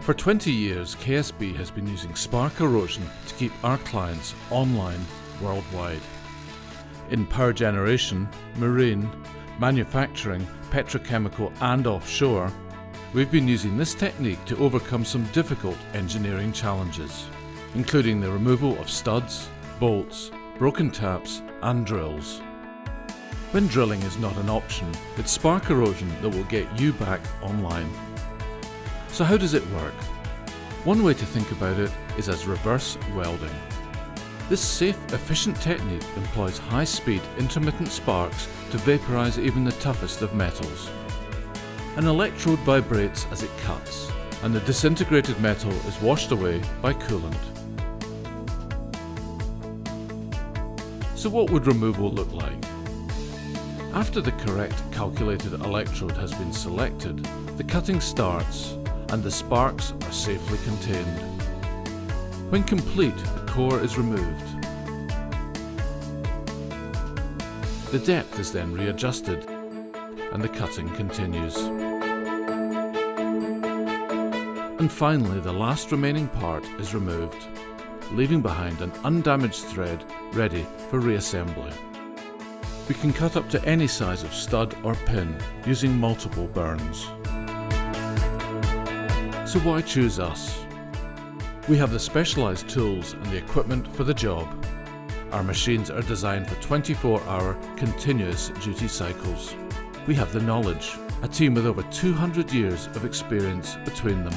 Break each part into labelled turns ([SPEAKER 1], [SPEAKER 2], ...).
[SPEAKER 1] For 20 years, KSB has been using spark erosion to keep our clients online worldwide. In power generation, marine, manufacturing, petrochemical and offshore, we've been using this technique to overcome some difficult engineering challenges, including the removal of studs, bolts, broken taps and drills. When drilling is not an option, it's spark erosion that will get you back online. So how does it work? One way to think about it is as reverse welding. This safe, efficient technique employs high-speed, intermittent sparks to vaporize even the toughest of metals. An electrode vibrates as it cuts, and the disintegrated metal is washed away by coolant. So what would removal look like? After the correct calculated electrode has been selected, the cutting starts and the sparks are safely contained. When complete, the core is removed. The depth is then readjusted and the cutting continues. And finally, the last remaining part is removed, leaving behind an undamaged thread ready for reassembly. We can cut up to any size of stud or pin using multiple burns. So why choose us? We have the specialized tools and the equipment for the job. Our machines are designed for 24-hour continuous duty cycles. We have the knowledge, a team with over 200 years of experience between them.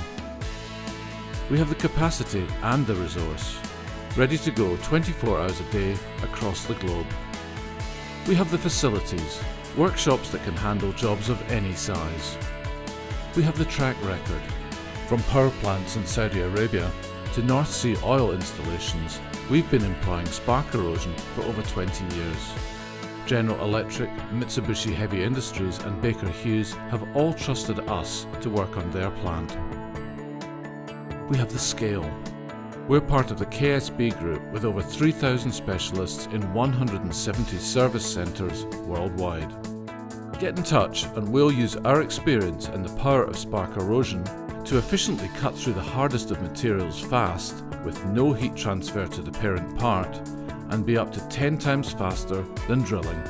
[SPEAKER 1] We have the capacity and the resource, ready to go 24 hours a day across the globe. We have the facilities, workshops that can handle jobs of any size. We have the track record, from power plants in Saudi Arabia to North Sea oil installations. We've been employing spark erosion for over 20 years. General Electric, Mitsubishi Heavy Industries and Baker Hughes have all trusted us to work on their plant. We have the scale. We're part of the KSB group with over 3,000 specialists in 170 service centres worldwide. Get in touch and we'll use our experience and the power of spark erosion to efficiently cut through the hardest of materials fast with no heat transfer to the parent part and be up to 10 times faster than drilling.